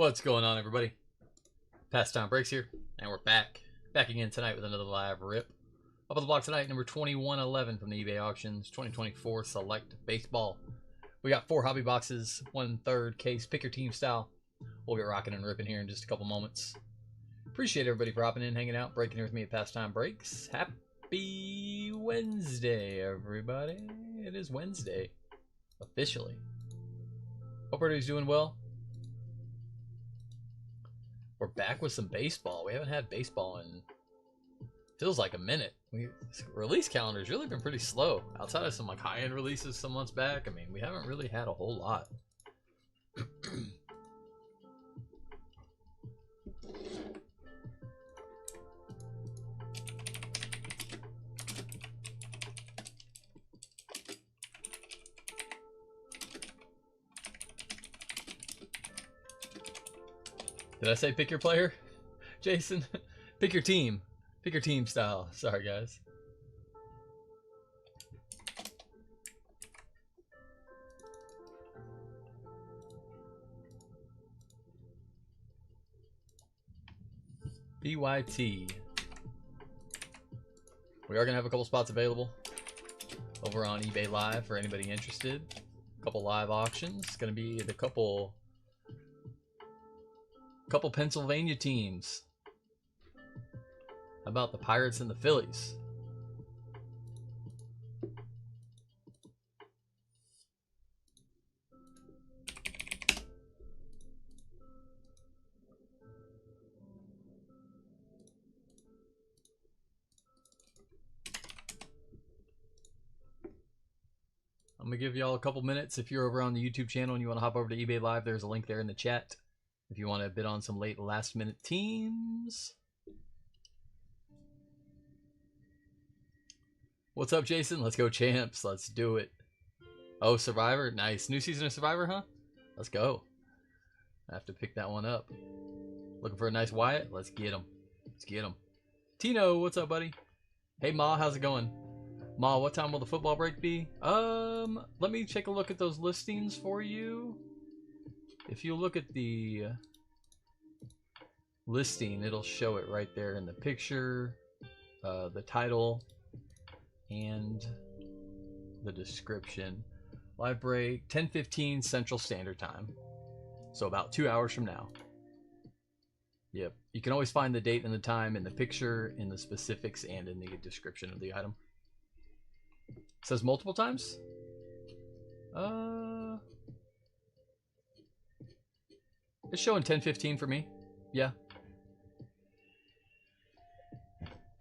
What's going on, everybody? Pastime Breaks here, and we're back again tonight with another live rip. Up on the block tonight, number 2111 from the eBay auctions, 2024 Select Baseball. We got 4 hobby boxes, 1/3 case, pick your team style. We'll get rocking and ripping here in just a couple moments. Appreciate everybody for hopping in, hanging out, breaking here with me at Pastime Breaks. Happy Wednesday, everybody. It is Wednesday, officially. Hope everybody's doing well. We're back with some baseball. We haven't had baseball in feels like a minute. Release calendar's really been pretty slow. Outside of some like high-end releases some months back, I mean, we haven't really had a whole lot. Did I say pick your player, Jason? Pick your team. Pick your team style. Sorry, guys. PYT. We are going to have a couple spots available over on eBay Live for anybody interested. A couple live auctions. It's going to be the couple Pennsylvania teams. How about the Pirates and the Phillies? I'm going to give y'all a couple minutes. If you're over on the YouTube channel and you want to hop over to eBay Live, there's a link there in the chat. If you want to bid on some late last minute teams. What's up, Jason? Let's go, champs. Let's do it. Oh, Survivor. Nice. New season of Survivor, huh? Let's go. I have to pick that one up. Looking for a nice Wyatt? Let's get him. Let's get him. Tino, what's up, buddy? Hey, Ma, how's it going? Ma, what time will the football break be? Let me take a look at those listings for you. If you look at the listing, it'll show it right there in the picture, the title, and the description. Live break, 10:15 Central Standard Time. So about 2 hours from now. Yep. You can always find the date and the time in the picture, in the specifics, and in the description of the item. It says multiple times? It's showing 10:15 for me. Yeah.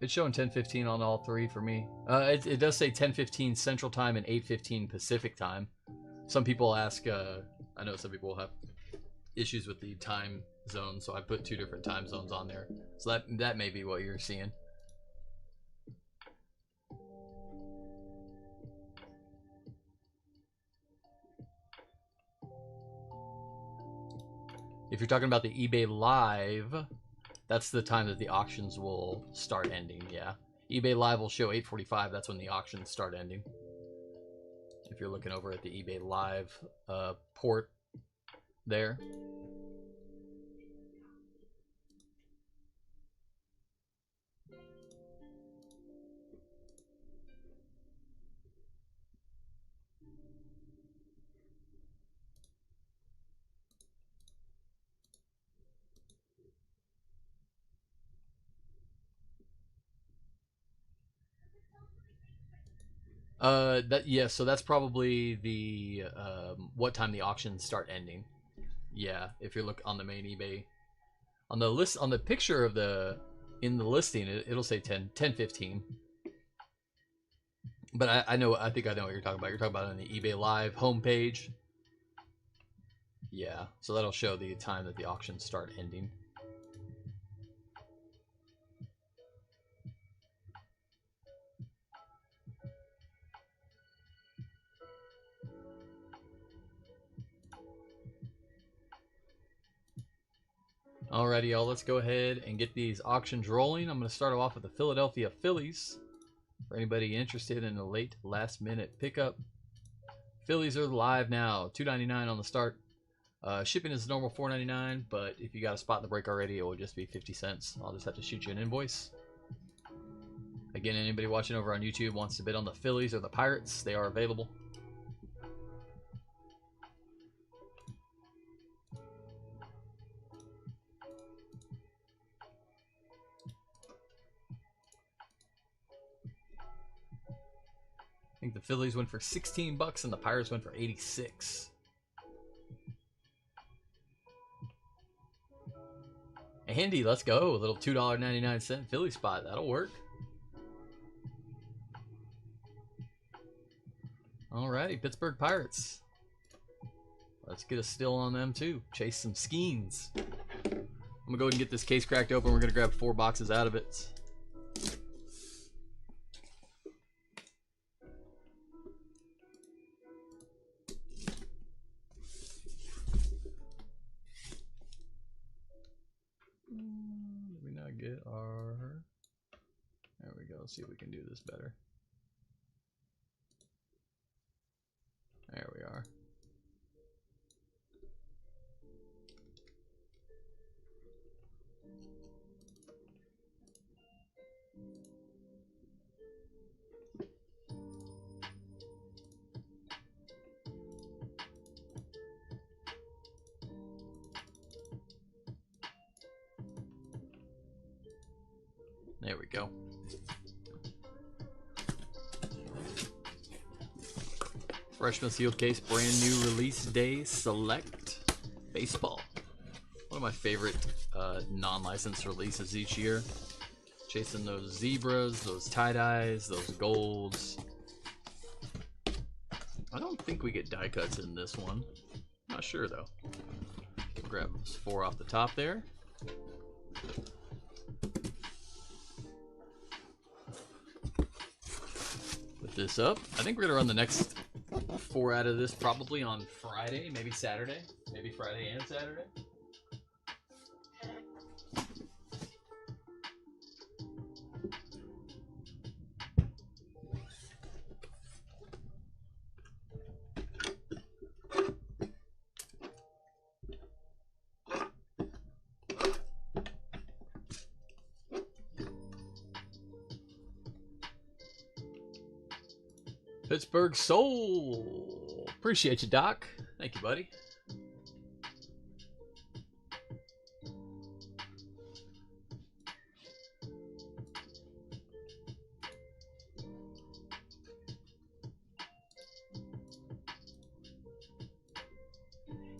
It's showing 10:15 on all three for me. It does say 10:15 Central Time and 8:15 Pacific Time. Some people ask, I know some people have issues with the time zone, so I put 2 different time zones on there. So that may be what you're seeing. If you're talking about the eBay Live, that's the time that the auctions will start ending, yeah. eBay Live will show 8:45, that's when the auctions start ending. If you're looking over at the eBay Live port there. Yeah, so that's probably the what time the auctions start ending. Yeah, if you look on the main eBay, on the list, on the picture of in the listing, it'll say 10:15. But I think I know what you're talking about. You're talking about on the eBay Live homepage. Yeah, so that'll show the time that the auctions start ending. Alrighty, y'all, let's go ahead and get these auctions rolling. I'm going to start off with the Philadelphia Phillies. For anybody interested in a late last minute pickup. Phillies are live now. $2.99 on the start. Shipping is normal $4.99, but if you got a spot in the break already, it will just be 50 cents. I'll just have to shoot you an invoice. Again, anybody watching over on YouTube wants to bid on the Phillies or the Pirates, they are available. I think the Phillies went for 16 bucks and the Pirates went for 86. Andy, let's go. A little $2.99 Philly spot. That'll work. Alrighty, Pittsburgh Pirates. Let's get a still on them too. Chase some skeins. I'm gonna go ahead and get this case cracked open. We're gonna grab 4 boxes out of it. Did we not get our... There we go. Let's see if we can do this better. There we are. There we go. Freshman sealed case, brand new release day, select baseball. One of my favorite non-licensed releases each year. Chasing those zebras, those tie-dyes, those golds. I don't think we get die cuts in this one. Not sure though. Grab those 4 off the top there. Put this up. I think we're gonna run the next 4 out of this probably on Friday, maybe Saturday, maybe Friday and Saturday. Pittsburgh Soul. Appreciate you, Doc. Thank you, buddy.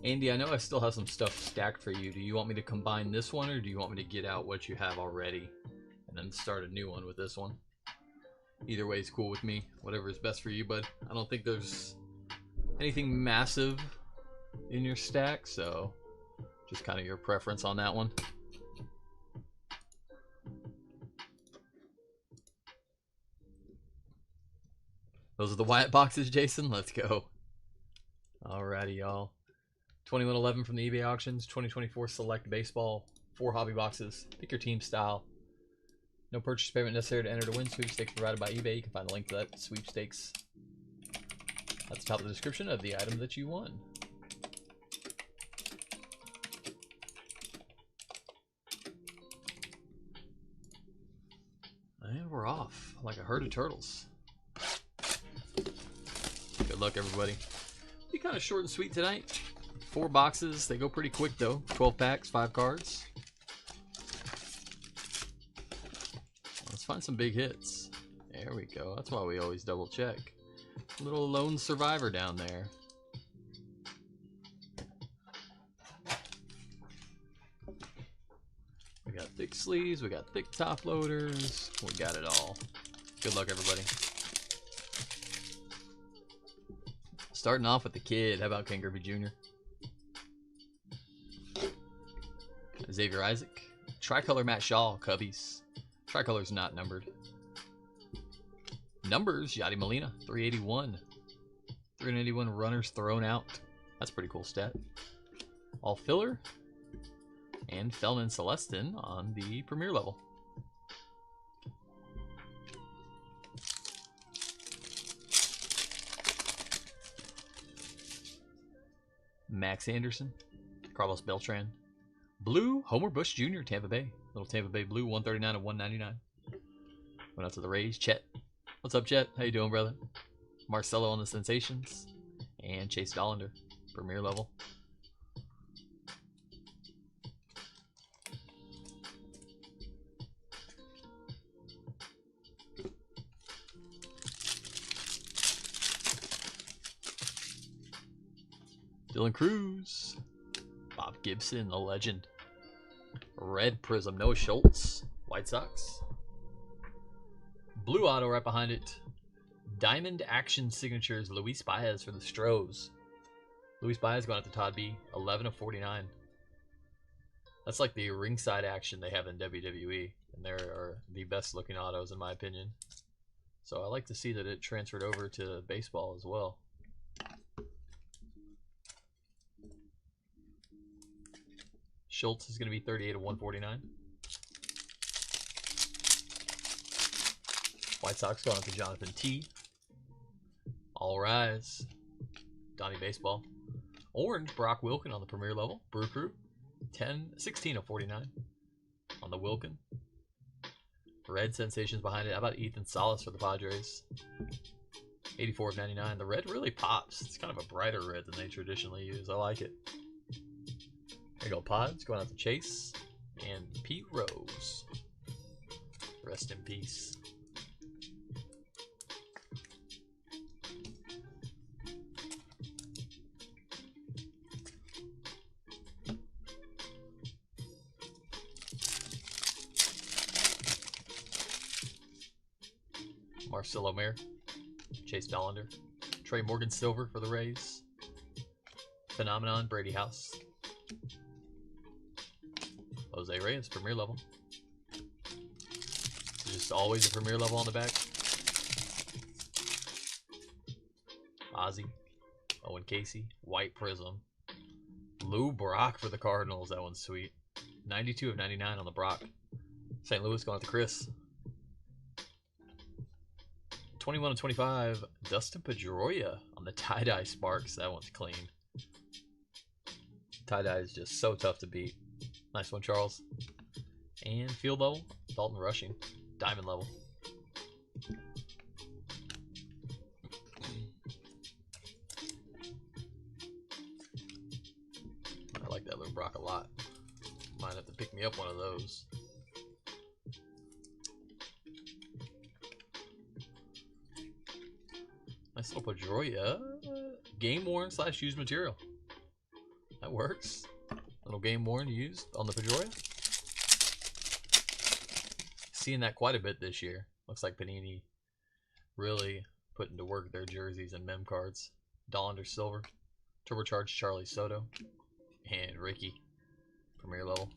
Andy, I know I still have some stuff stacked for you. Do you want me to combine this one, or do you want me to get out what you have already and then start a new one with this one? Either way is cool with me. Whatever is best for you, bud. I don't think there's anything massive in your stack, so just kind of your preference on that one. Those are the Wyatt boxes, Jason. Let's go. Alrighty, y'all. 2111 from the eBay auctions. 2024 select baseball. 4 hobby boxes. Pick your team style. No purchase payment necessary to enter to win. Sweepstakes provided by eBay. You can find the link to that sweepstakes at the top of the description of the item that you won. And we're off like a herd of turtles. Good luck, everybody. Be kind of short and sweet tonight. 4 boxes. They go pretty quick, though. 12 packs, 5 cards. Let's find some big hits. There we go. That's why we always double check. Little lone survivor down there. We got thick sleeves. We got thick top loaders. We got it all. Good luck, everybody. Starting off with the kid. How about Ken Griffey Jr.? Xavier Isaac. Tricolor Matt Shaw, Cubbies. Tricolor's not numbered. Numbers, Yadi Molina, 381. 381 runners thrown out. That's a pretty cool stat. All filler. And Felman Celestin on the premier level. Max Anderson. Carlos Beltran. Blue, Homer Bush Jr., Tampa Bay. Little Tampa Bay Blue, 139 and 199. Went out to the Rays. Chet. What's up, Chet? How you doing, brother? Marcelo on the Sensations. And Chase Dollander, Premier level. Dylan Cruz. Bob Gibson, the legend. Red Prism, Noah Schultz, White Sox. Blue auto right behind it. Diamond Action Signatures, Luis Baez for the Stros. Luis Baez going out to Todd B, 11 of 49. That's like the ringside action they have in WWE, and there are the best looking autos in my opinion. So I like to see that it transferred over to baseball as well. Schultz is going to be 38 of 149. White Sox going up to Jonathan T. All Rise. Donnie Baseball. Orange, Brock Wilken on the Premier level. Brew Crew. 16 of 49 on the Wilken. Red Sensations behind it. How about Ethan Salas for the Padres? 84 of 99. The red really pops. It's kind of a brighter red than they traditionally use. I like it. There you go, Pods. Going out to Chase. And Pete Rose. Rest in peace. Marcelo Mayer. Chase Dollander. Trey Morgan Silver for the Rays. Phenomenon, Brady House. Jose Reyes, Premier level. Just always a Premier level on the back. Ozzy. Owen Casey. White Prism. Lou Brock for the Cardinals. That one's sweet. 92 of 99 on the Brock. St. Louis going out to Chris. 21 of 25. Dustin Pedroia on the tie-dye Sparks. That one's clean. Tie-dye is just so tough to beat. Nice one, Charles. And field level, Dalton Rushing. Diamond level. I like that little Brock a lot. Might have to pick me up one of those. Nice little Pedroia. Game worn / used material. That works. Little game worn used on the Pedroia. Seeing that quite a bit this year. Looks like Panini really putting to work their jerseys and mem cards. Dollander Silver. Turbocharged Charlie Soto. And Ricky. Premier level.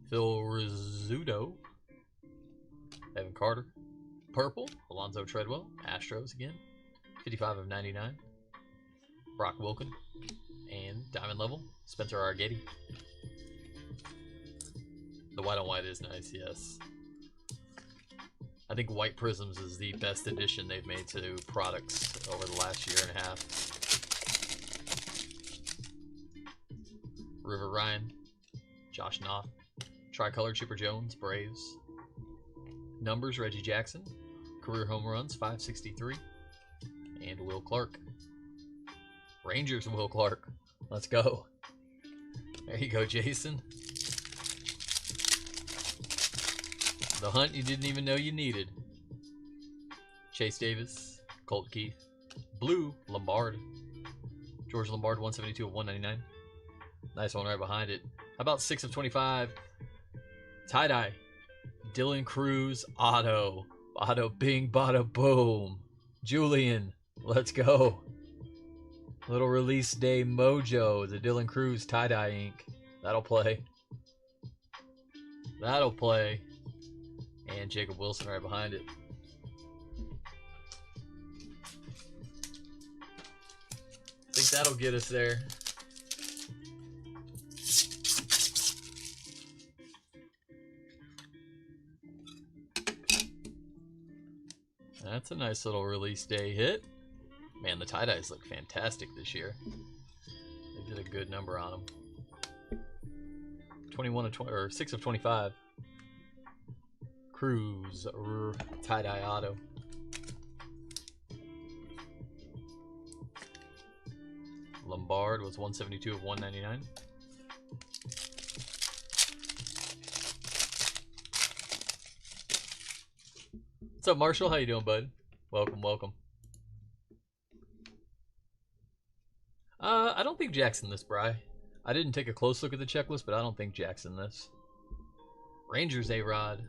Phil Rizzuto. Evan Carter. Purple. Alonzo Treadwell. Astros again. 55 of 99. Brock Wilken. And Diamond level. Spencer Arguetti. The white on white is nice, yes. I think White Prisms is the best addition they've made to products over the last year and a half. River Ryan. Josh Knopf. Tricolor Chipper Jones. Braves. Numbers Reggie Jackson. Career home runs 563. And Will Clark. Rangers Will Clark. Let's go. There you go, Jason. The hunt you didn't even know you needed. Chase Davis. Colt Keith. Blue Lombard. George Lombard, 172 of 199. Nice one right behind it. How about 6 of 25? Tie-dye. Dylan Cruz auto. Auto bing bada boom. Julian. Let's go. Little release day mojo. The Dylan Cruz tie-dye ink. That'll play. That'll play. And Jacob Wilson right behind it. I think that'll get us there. That's a nice little release day hit. Man, the tie-dyes look fantastic this year. They did a good number on them. 21 of 20, or 6 of 25. Cruz tie-dye auto. Lombard was 172 of 199. What's up, Marshall? How you doing, bud? Welcome, welcome. I don't think Jack's in this, Bry. I didn't take a close look at the checklist, but I don't think Jack's in this. Rangers A-Rod.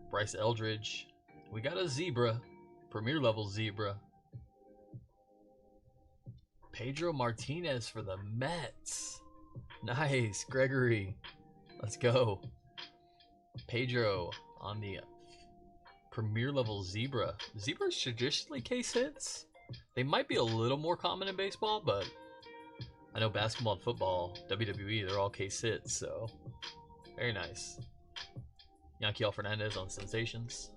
Bryce Eldridge. We got a Zebra. Premier level Zebra. Pedro Martinez for the Mets. Nice, Gregory. Let's go. Pedro on the Premier level Zebra. Zebras traditionally case hits. They might be a little more common in baseball, but I know basketball and football, WWE, they're all case hits, so very nice. Yanquiel Fernandez on Sensations.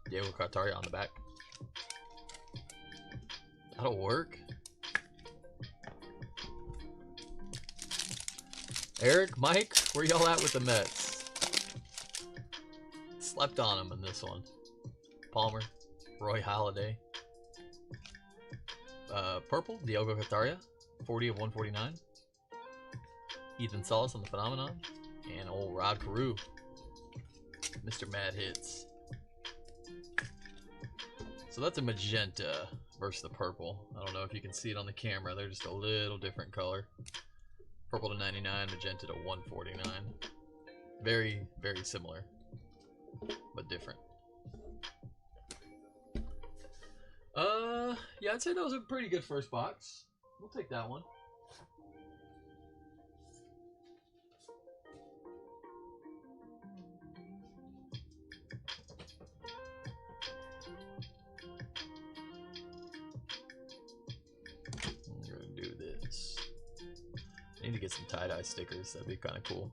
Diego Cartaria on the back. That'll work. Eric, Mike, where y'all at with the Mets? Slept on him in this one. Palmer, Roy Halladay. Purple, Diego Cartaria, 40 of 149. Ethan Salas on the Phenomenon. And old Rod Carew, Mr. Mad Hits. So that's a magenta versus the purple. I don't know if you can see it on the camera. They're just a little different color. Purple to 99, magenta to 149. Very, very similar, but different. Yeah, I'd say that was a pretty good first box. We'll take that one. I'm gonna do this. I need to get some tie-dye stickers. That'd be kind of cool.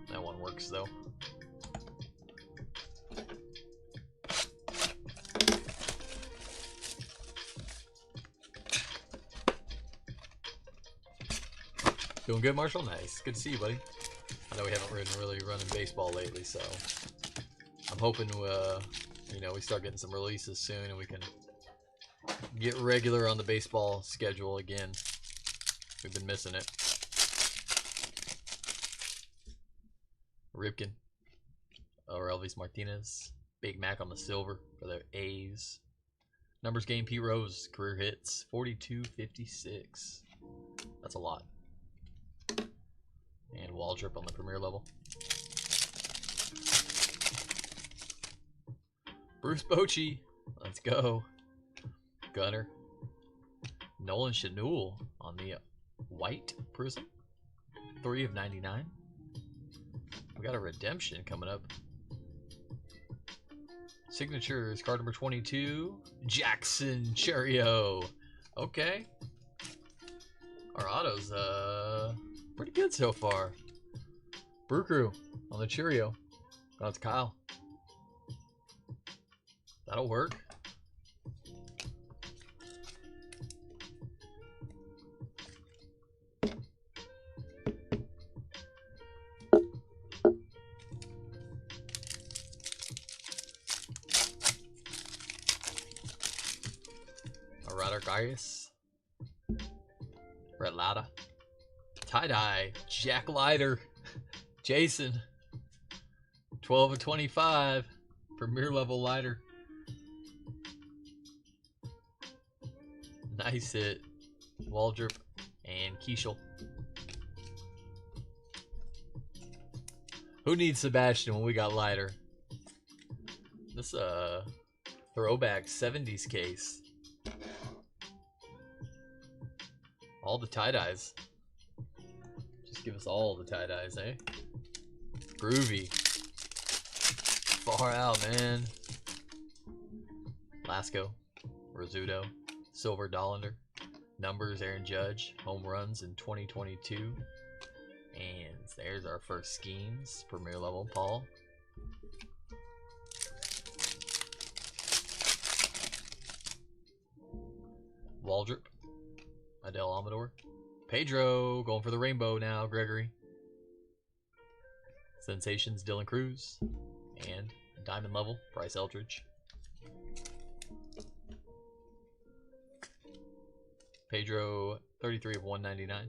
That one works though. Doing good, Marshall? Nice. Good to see you, buddy. I know we haven't really running baseball lately, so I'm hoping you know, we start getting some releases soon and we can get regular on the baseball schedule again. We've been missing it. Ripken. Or Elvis Martinez. Big Mac on the silver for the A's. Numbers game, Pete Rose. Career hits. 42-56. That's a lot. And Waldrop on the premier level. Bruce Bochy. Let's go. Gunner. Nolan Shanul on the white prism. 3 of 99. We got a redemption coming up. Signatures, card number 22. Jackson Cherio. Okay. Our auto's pretty good so far. Brew Crew on the Cheerio. That's Kyle. That'll work. Gaius. Brett Latta. Tie-dye. Jack Leiter. Jason. 12 of 25. Premier level Leiter. Nice hit. Waldrop and Keishel. Who needs Sebastian when we got Leiter? This throwback 70s case. All the tie-dyes. Just give us all the tie-dyes, eh? Groovy. Far out, man. Lasco. Rizzuto. Silver Dollander. Numbers, Aaron Judge. Home runs in 2022. And there's our first Skeens, Premier level, Paul. Waldrop, Adele Amador. Pedro, going for the rainbow now, Gregory. Sensations, Dylan Cruz. And diamond level, Bryce Eldridge. Pedro, 33 of 199.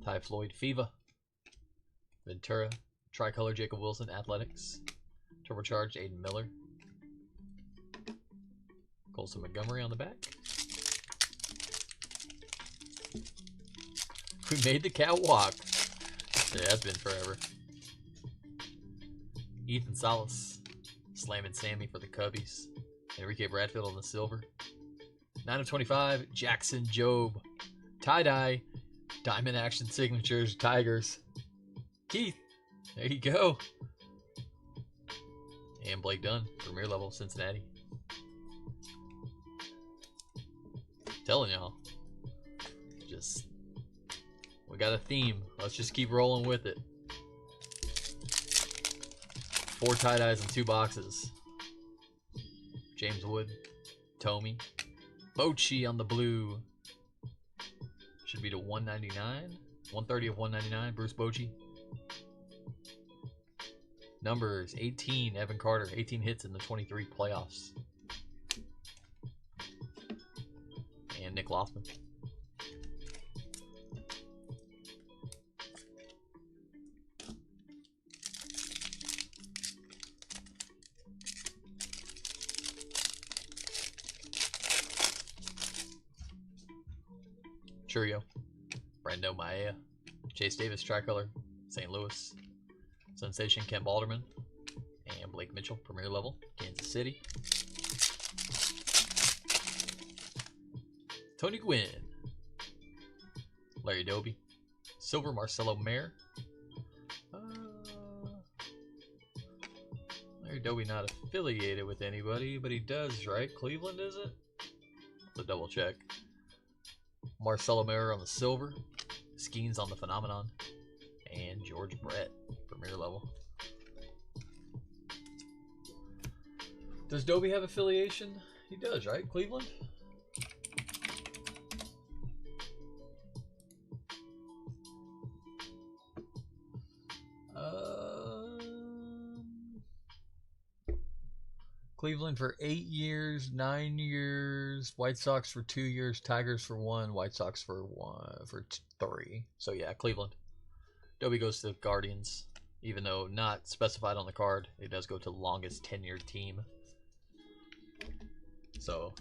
Ty Floyd, Fiva. Ventura, Tricolor, Jacob Wilson, Athletics. Turbocharged, Aiden Miller. Colson Montgomery on the back. We made the cat walk. Yeah, that's been forever. Ethan Salas. Slam and Sammy for the Cubbies. Enrique Bradfield on the silver. 9 of 25. Jackson Jobe. Tie-dye. Diamond Action Signatures. Tigers. Keith. There you go. And Blake Dunn. Premier level. Cincinnati. Telling y'all. Just... we got a theme. Let's just keep rolling with it. 4 tie-dyes in 2 boxes. James Wood. Tomey. Bochy on the blue. Should be to 199. 130 of 199. Bruce Bochy. Numbers 18. Evan Carter. 18 hits in the 23 playoffs. And Nick Loftman. Churio, Brando Maea, Chase Davis, Tricolor, St. Louis, Sensation, Kent Balderman, and Blake Mitchell, Premier level, Kansas City. Tony Gwynn, Larry Doby, Silver, Marcelo Mayer. Larry Doby not affiliated with anybody, but he does, right? Cleveland, is it? Let's double check. Marcelo Mayer on the silver, Skeens on the Phenomenon, and George Brett, Premier level. Does Doby have affiliation? He does, right? Cleveland? Cleveland for 8 years, 9 years, White Sox for 2 years, Tigers for 1, White Sox for 3. So yeah, Cleveland. Doby goes to the Guardians, even though not specified on the card. It does go to longest tenured team. So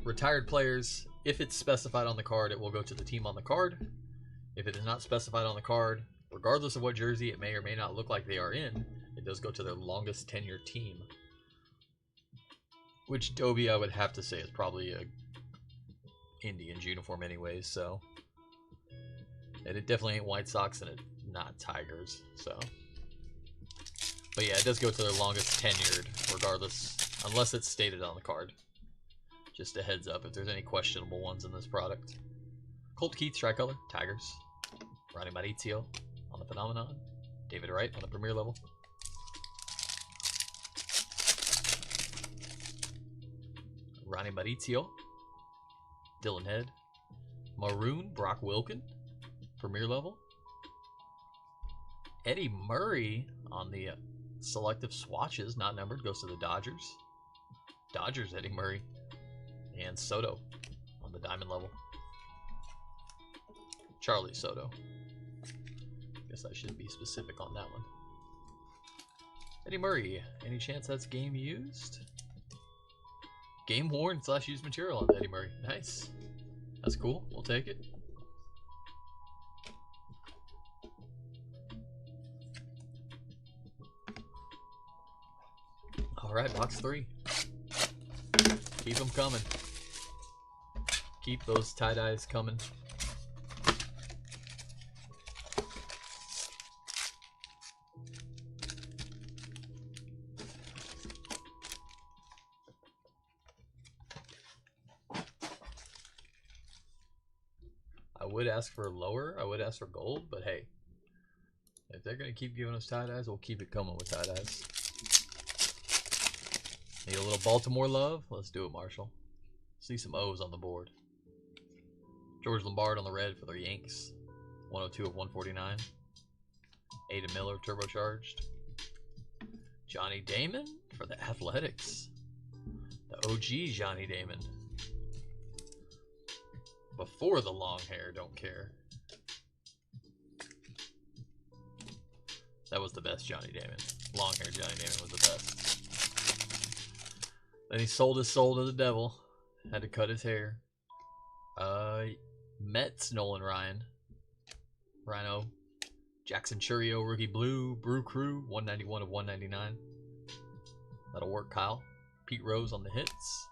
retired players, if it's specified on the card, it will go to the team on the card. If it is not specified on the card, regardless of what jersey it may or may not look like they are in, it does go to their longest tenured team. Which Doby, I would have to say, is probably a Indians uniform anyways, so. And it definitely ain't White Sox and it's not Tigers, so. But yeah, it does go to their longest tenured, regardless, unless it's stated on the card. Just a heads up if there's any questionable ones in this product. Colt Keith, Tricolor, Tigers. Ronnie Mauricio on the Phenomenon. David Wright on the Premier level. Ronnie Mauricio, Dylan Head, Maroon, Brock Wilken, Premier level. Eddie Murray on the selective swatches, not numbered, goes to the Dodgers. Dodgers, Eddie Murray, and Soto on the diamond level. Charlie Soto. Guess I should be specific on that one. Eddie Murray, any chance that's game used? Game worn / used material on Eddie Murray. Nice. That's cool. We'll take it. Alright, box 3. Keep them coming. Keep those tie-dyes coming. would ask for lower. I would ask for gold, but hey, if they're going to keep giving us tie-dyes, we'll keep it coming with tie-dyes. Need a little Baltimore love? Let's do it, Marshall. See some O's on the board. George Lombard on the red for the Yanks. 102 of 149. Ada Miller turbocharged. Johnny Damon for the Athletics. The OG Johnny Damon. Before the long hair, don't care. That was the best Johnny Damon. Long hair Johnny Damon was the best. Then he sold his soul to the devil. Had to cut his hair. Mets Nolan Ryan. Rhino. Jackson Churio, rookie blue. Brew Crew, 191 of 199. That'll work, Kyle. Pete Rose on the hits.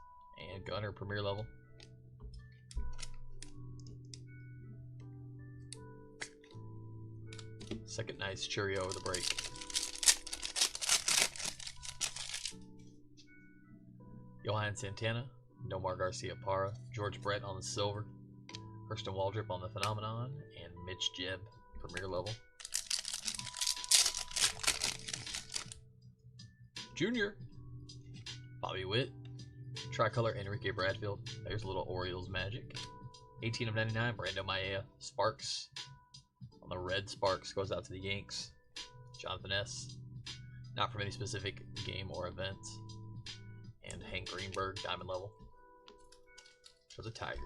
And Gunner, premier level. Second nice Churio over the break. Johan Santana. Nomar Garcia Parra. George Brett on the silver. Kirsten Waldrop on the phenomenon. And Mitch Jebb, premier level. Junior. Bobby Witt. Tricolor Enrique Bradfield. There's a little Orioles magic. 18 of 99. Brando Maia. Sparks. On the red, Sparks goes out to the Yanks. Jonathan S. Not from any specific game or event. And Hank Greenberg, diamond level. For the Tigers.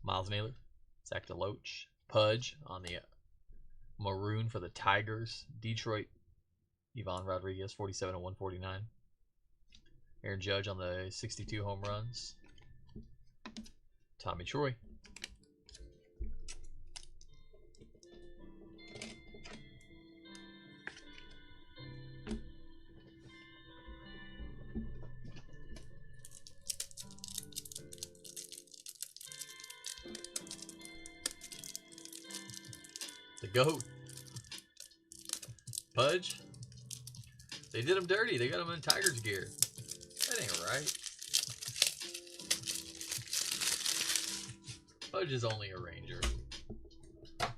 Miles Naylor, Zach DeLoach, Pudge on the maroon for the Tigers. Detroit, Ivan Rodriguez, 47 of 149. Aaron Judge on the 62 home runs. Tommy Troy. The GOAT. Pudge. They did him dirty. They got him in Tigers gear. That ain't right. Pudge is only a Ranger.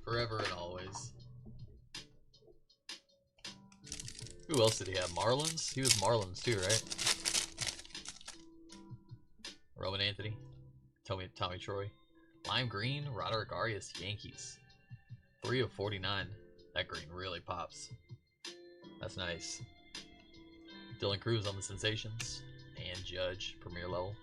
Forever and always. Who else did he have? Marlins? He was Marlins too, right? Roman Anthony. Tommy Troy. Lime Green. Roderick Arias. Yankees. 3 of 49. That green really pops. That's nice. Dylan Cruz on the Sensations. And Judge, premier level.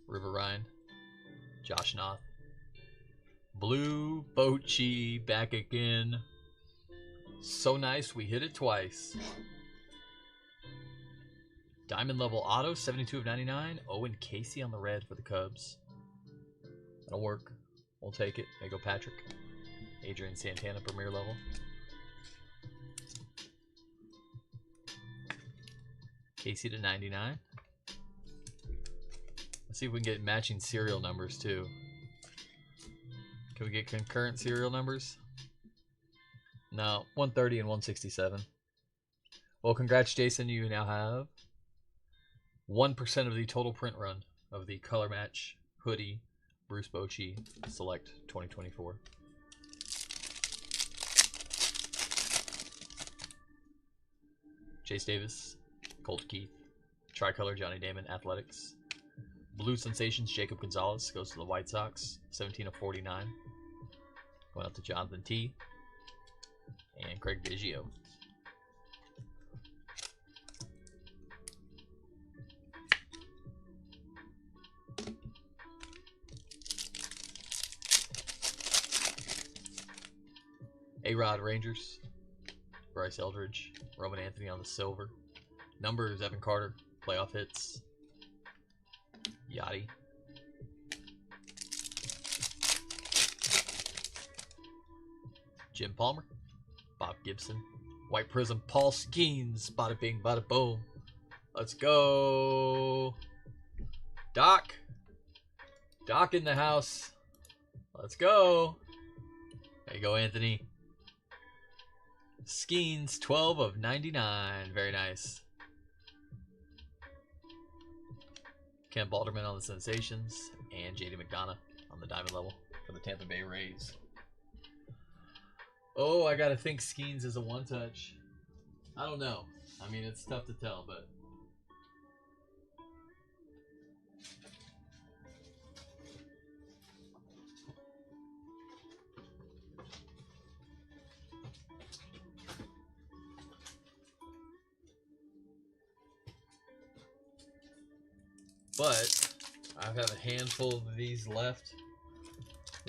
River Ryan. Josh Noth. Blue Bochy back again. So nice, we hit it twice. Diamond level auto, 72 of 99. Owen Casey on the red for the Cubs. That'll work. We'll take it. There you go, Patrick. Adrian Santana, premier level. Casey to 99. Let's see if we can get matching serial numbers too. Can we get concurrent serial numbers? No, 130 and 167. Well, congrats, Jason. You now have 1% of the total print run of the color match hoodie Bruce Bochy Select 2024. Chase Davis, Colt Keith, Tricolor Johnny Damon Athletics. Blue Sensations Jacob Gonzalez goes to the White Sox, 17 of 49. Going out to Jonathan T. And Craig Biggio. A-Rod Rangers, Bryce Eldridge, Roman Anthony on the silver. Numbers, Evan Carter, playoff hits. Yachty. Jim Palmer, Bob Gibson, White Prism, Paul Skeens. Bada bing, bada boom. Let's go. Doc. Doc in the house. Let's go. There you go, Anthony. Skeens, 12 of 99. Very nice. Ken Balderman on the Sensations. And J.D. McDonough on the Diamond level for the Tampa Bay Rays. Oh, I gotta think Skeens is a one-touch. I don't know. I mean, it's tough to tell, but... But I have a handful of these left,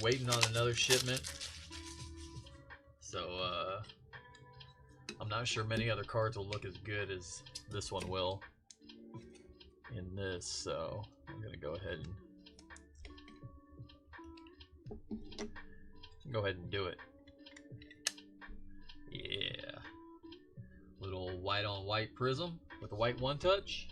waiting on another shipment. So I'm not sure many other cards will look as good as this one will in this. So I'm gonna go ahead and do it. Yeah, little white on white prism with a white one touch.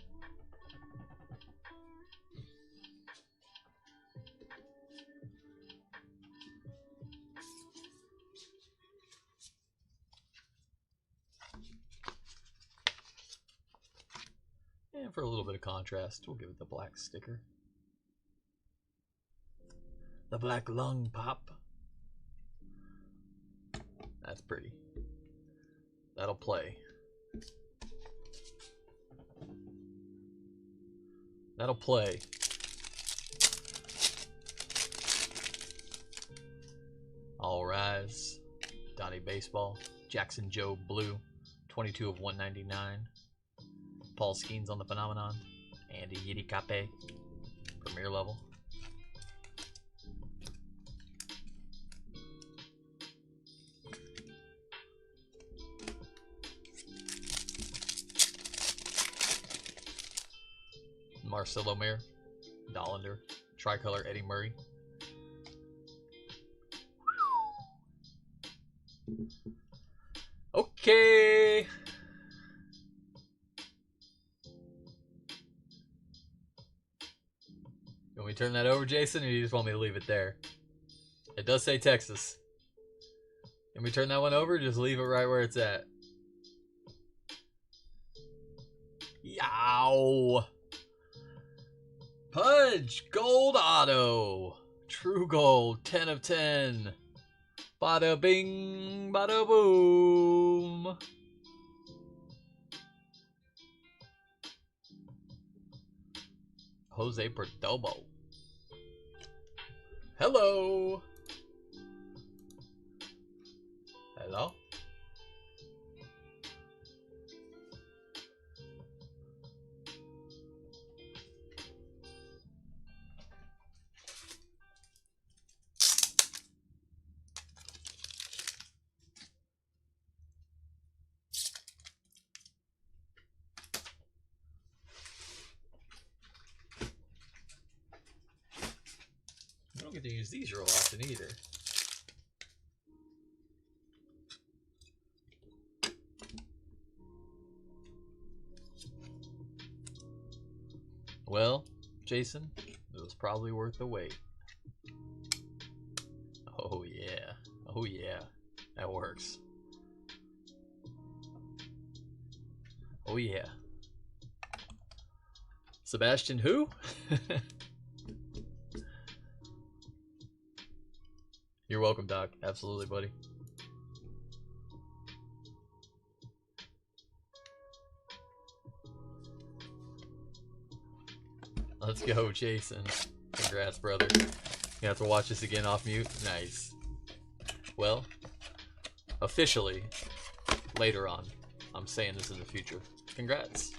And for a little bit of contrast, we'll give it the black sticker. The black lung pop. That's pretty. That'll play. That'll play. All Rise. Donnie Baseball. Jackson Joe Blue. 22 of 199. Paul Skeens on the Phenomenon. Andy Yiddy Cape. Premier level. Marcelo Mayer. Dollander. Tricolor Eddie Murray. Okay. You want me to turn that over, Jason, or you just want me to leave it there? It does say Texas. Can we turn that one over? Just leave it right where it's at. Yow. Pudge. Gold auto. True gold. 10 of 10. Bada bing. Bada boom. Jose Perdomo. Hello. Hello. I don't get to use these real often either. Well, Jason, it was probably worth the wait. Oh yeah. Oh yeah. That works. Oh yeah. Sebastian who? You're welcome, Doc. Absolutely, buddy. Let's go, Jason. Congrats, brother. You have to watch this again off mute. Nice. Well, officially, later on, I'm saying this in the future. Congrats.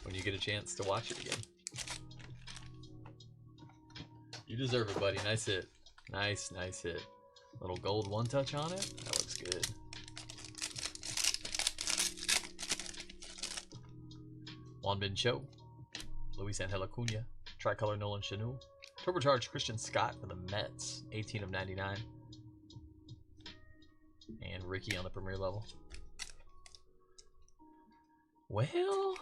When you get a chance to watch it again. You deserve it, buddy. Nice hit. Nice, nice hit. Little gold one touch on it. That looks good. Juan Bin Cho. Luis Angel Acuna. Tricolor Nolan Chanu. Turbocharged Christian Scott for the Mets. 18 of 99. And Ricky on the premier level. Well,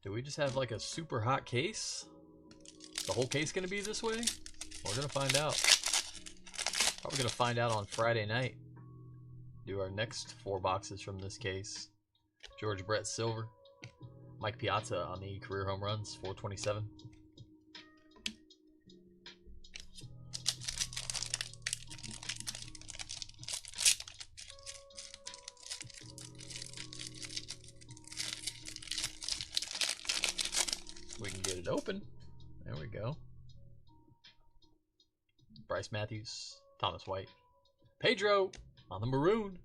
do we just have like a super hot case? The whole case gonna be this way? We're gonna find out. Probably gonna find out on Friday night. Do our next 4 boxes from this case. George Brett Silver. Mike Piazza on the career home runs, 427. We can get it open. There we go. Bryce Matthews, Thomas White, Pedro on the maroon.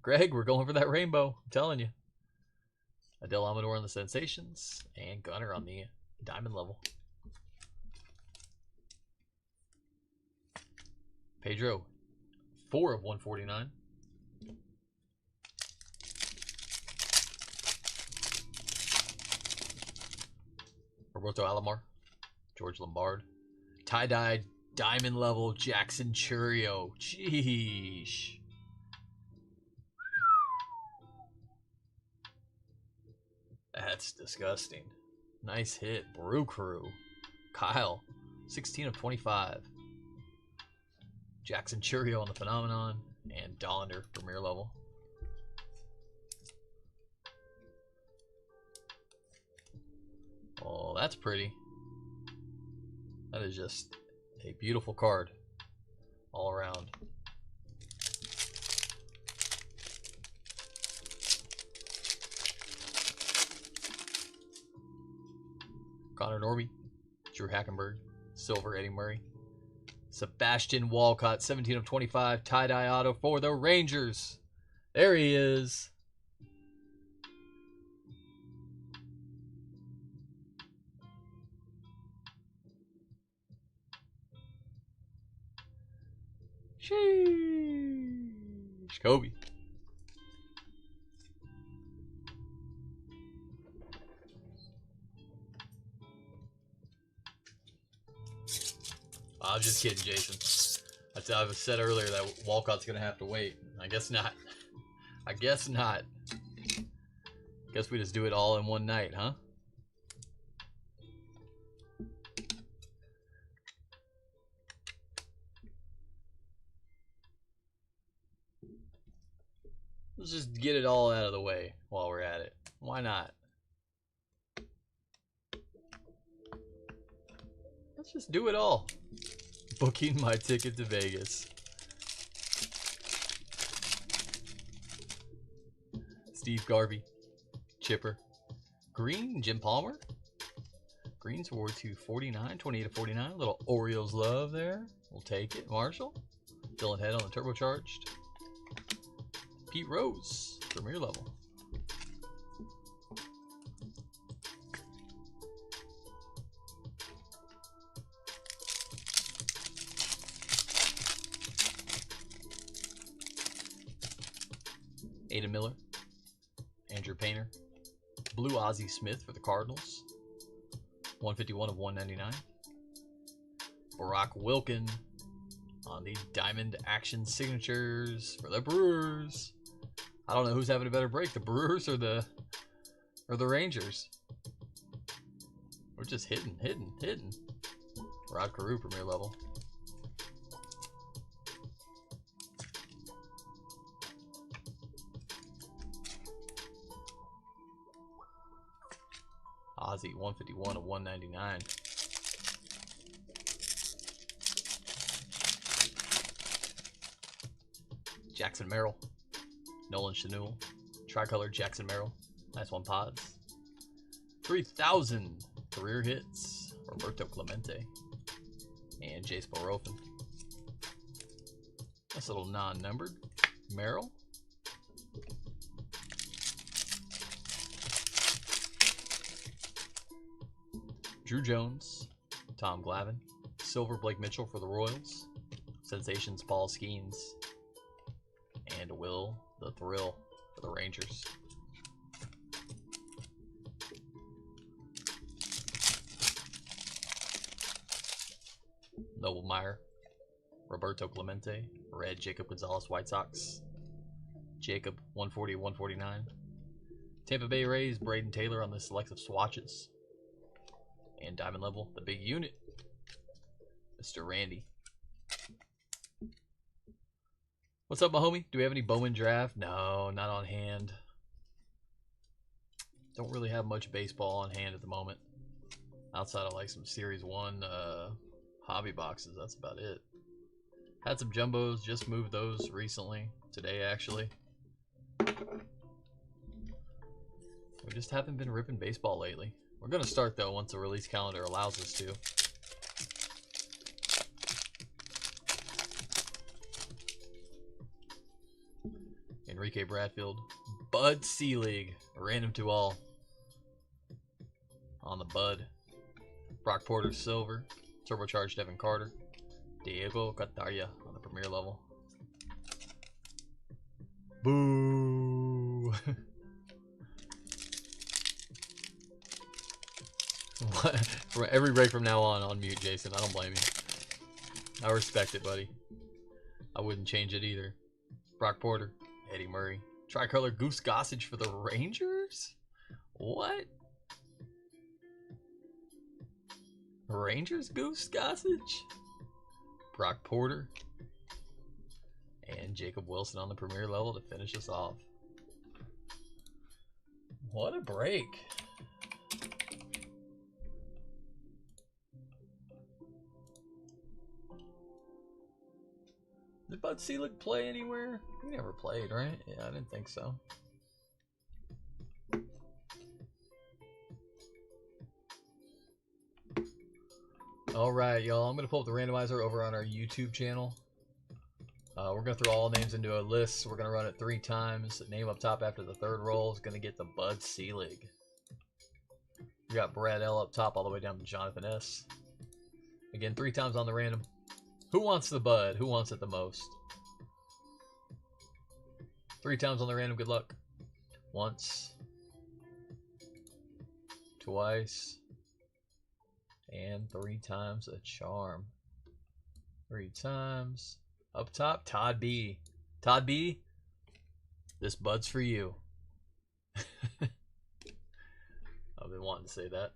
Greg, we're going for that rainbow. I'm telling you. Adele Amador on the Sensations, and Gunner on the diamond level. Pedro, 4 of 149. Roberto Alomar, George Lombard, tie-dye diamond level Jackson Churio. Jeez. That's disgusting. Nice hit. Brew Crew. Kyle, 16 of 25. Jackson Churio on the Phenomenon, and Dollander, premier level. Oh, that's pretty. That is just a beautiful card all around. Connor Norby, Drew Hackenberg, Silver, Eddie Murray. Sebastian Walcott, 17 of 25, tie-dye auto for the Rangers. There he is. Sheesh. Kobe. I'm just kidding, Jason. I said earlier that Walcott's going to have to wait. I guess not. I guess not. Guess we just do it all in one night, huh? Let's just get it all out of the way while we're at it. Why not? Let's just do it all. Booking my ticket to Vegas. Steve Garvey. Chipper. Green, Jim Palmer. Greens were to 49, 28 to 49. A little Orioles love there. We'll take it. Marshall. Dylan Head on the turbocharged. Pete Rose, premier level. Aiden Miller, Andrew Painter, Blue Ozzie Smith for the Cardinals, 151 of 199. Barack Wilkin on the Diamond Action Signatures for the Brewers. I don't know who's having a better break, the Brewers or the Rangers. We're just hitting. Rod Carew, premier level. Ozzy, 151 of 199. Jackson Merrill, Nolan Chanul, Tricolor Jackson Merrill. Nice one, Pods. 3,000 career hits, Roberto Clemente and Jace Borofin. Nice little non-numbered Merrill. Drew Jones, Tom Glavine, Silver Blake Mitchell for the Royals, Sensations Paul Skeens, and Will the Thrill for the Rangers. Noble Meyer, Roberto Clemente, Red Jacob Gonzalez White Sox, Jacob 140-149, Tampa Bay Rays, Braden Taylor on the selective swatches. And diamond level, the big unit, Mr. Randy. What's up, my homie? Do we have any Bowman draft? No, not on hand. Don't really have much baseball on hand at the moment. Outside of like some Series 1 hobby boxes, that's about it. Had some jumbos, just moved those recently. Today, actually. We just haven't been ripping baseball lately. We're going to start, though, once the release calendar allows us to. Enrique Bradfield. Bud Selig. Random to all. On the Bud. Brock Porter Silver. Turbocharged Devin Carter. Diego Cataria on the premier level. Boo! For every break from now on mute, Jason. I don't blame you. I respect it, buddy. I wouldn't change it either. Brock Porter, Eddie Murray. Tricolor Goose Gossage for the Rangers? What? Rangers Goose Gossage? Brock Porter. And Jacob Wilson on the premier level to finish us off. What a break. Did Bud Selig play anywhere? He never played, right? Yeah, I didn't think so. Alright, y'all. I'm going to pull up the randomizer over on our YouTube channel. We're going to throw all names into a list. We're going to run it 3 times. The name up top after the 3rd roll is going to get the Bud Selig. We got Brad L up top all the way down to Jonathan S. Again, 3 times on the random. Who wants the Bud? Who wants it the most? 3 times on the random. Good luck. Once. Twice. And 3 times a charm. 3 times. Up top, Todd B. Todd B, this Bud's for you. I've been wanting to say that.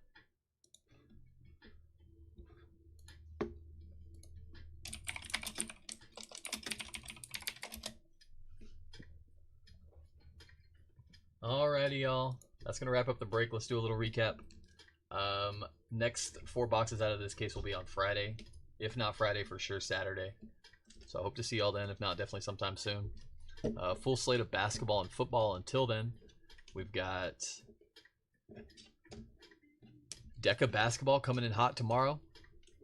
Alrighty, y'all. That's going to wrap up the break. Let's do a little recap. Next 4 boxes out of this case will be on Friday. If not Friday, for sure Saturday. So I hope to see y'all then. If not, definitely sometime soon. Full slate of basketball and football until then. We've got Deca basketball coming in hot tomorrow.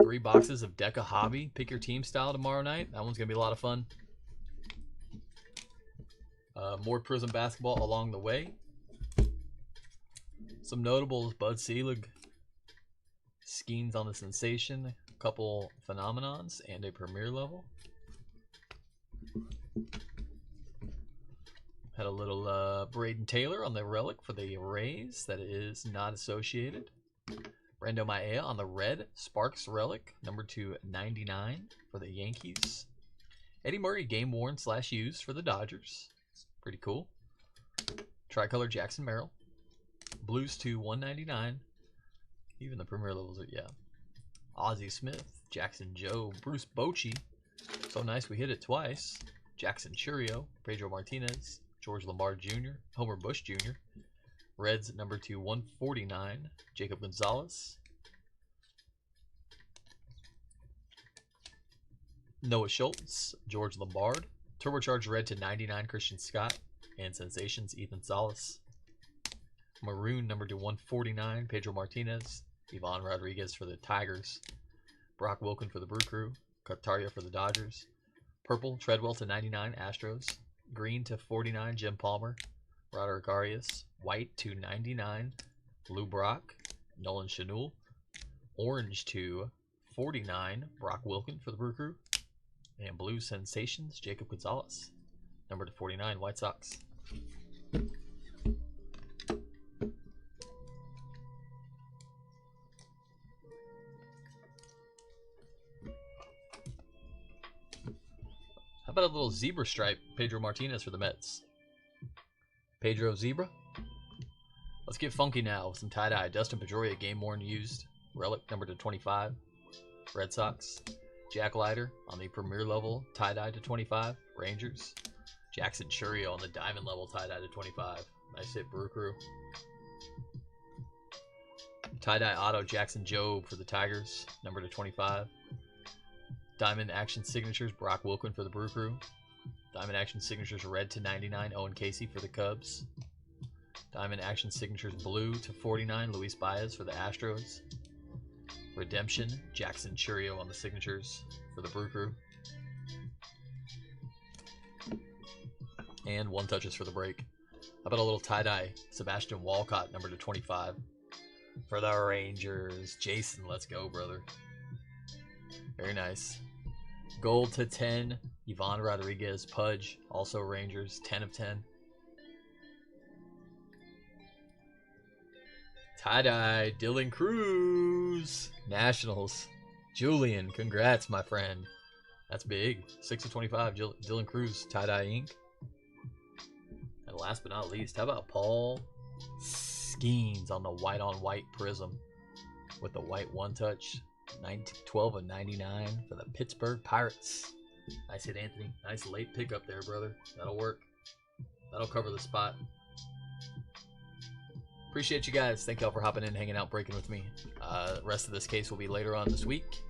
3 boxes of Deca Hobby. Pick your team style tomorrow night. That one's going to be a lot of fun. More Prism basketball along the way. Some notables: Bud Selig, Skeens on the Sensation, a couple Phenomenons, and a Premier level. Had a little Braden Taylor on the Relic for the Rays that is not associated. Brando Maea on the Red Sparks Relic, number 299 for the Yankees. Eddie Murray game worn / used for the Dodgers. Pretty cool. Tricolor Jackson Merrill. Blues to 199. Even the premier levels are, yeah. Ozzie Smith, Jackson Joe, Bruce Bochy. So nice we hit it twice. Jackson Churio, Pedro Martinez, George Lombard Jr., Homer Bush Jr. Reds number 2 149, Jacob Gonzalez. Noah Schultz, George Lombard. Turbocharged red to 99, Christian Scott. And Sensations, Ethan Salas. Maroon number 2 149, Pedro Martinez. Ivan Rodriguez for the Tigers. Brock Wilken for the Brew Crew. Cataria for the Dodgers. Purple, Treadwell to 99, Astros. Green to 49, Jim Palmer. Roderick Arias. White to 99, Lou Brock. Nolan Chanul. Orange to 49, Brock Wilken for the Brew Crew. And Blue Sensations, Jacob Gonzalez. Number to 49, White Sox. How about a little zebra stripe, Pedro Martinez for the Mets? Pedro Zebra. Let's get funky now with some tie-dye. Dustin Pedroia, game-worn used. Relic number to 25. Red Sox. Jack Leiter on the premier level, tie-dye to 25. Rangers. Jackson Churio on the diamond level, tie-dye to 25. Nice hit, Brew Crew. Tie-dye auto, Jackson Jobe for the Tigers, number to 25. Diamond Action Signatures, Brock Wilken for the Brew Crew. Diamond Action Signatures, red to 99, Owen Casey for the Cubs. Diamond Action Signatures, blue to 49, Luis Baez for the Astros. Redemption, Jackson Churio on the signatures for the Brew Crew. And one touches for the break. How about a little tie-dye, Sebastian Walcott, number to 25. For the Rangers, Jason, let's go, brother. Very nice. Gold to 10, Ivan Rodriguez, Pudge, also Rangers, 10 of 10. Tie-dye, Dylan Cruz, Nationals. Julian, congrats, my friend. That's big. 6 of 25, Dylan Cruz, tie-dye ink. And last but not least, how about Paul Skeens on the white-on-white prism with the white one-touch. 12 of 99 for the Pittsburgh Pirates. Nice hit, Anthony. Nice late pickup there, brother. That'll work. That'll cover the spot. Appreciate you guys. Thank y'all for hopping in, hanging out, breaking with me. The rest of this case will be later on this week.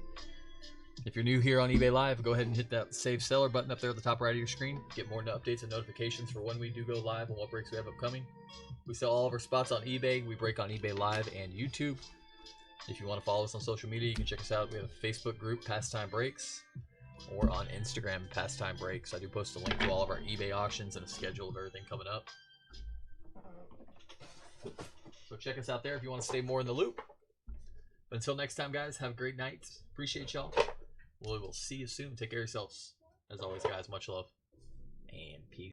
If you're new here on eBay Live, go ahead and hit that Save Seller button up there at the top right of your screen. Get more updates and notifications for when we do go live and what breaks we have upcoming. We sell all of our spots on eBay. We break on eBay Live and YouTube. If you want to follow us on social media, you can check us out. We have a Facebook group, Pastime Breaks, or on Instagram, Pastime Breaks. I do post a link to all of our eBay auctions and a schedule of everything coming up. So check us out there if you want to stay more in the loop. But until next time, guys, have a great night. Appreciate y'all. We will see you soon. Take care of yourselves. As always, guys, much love and peace.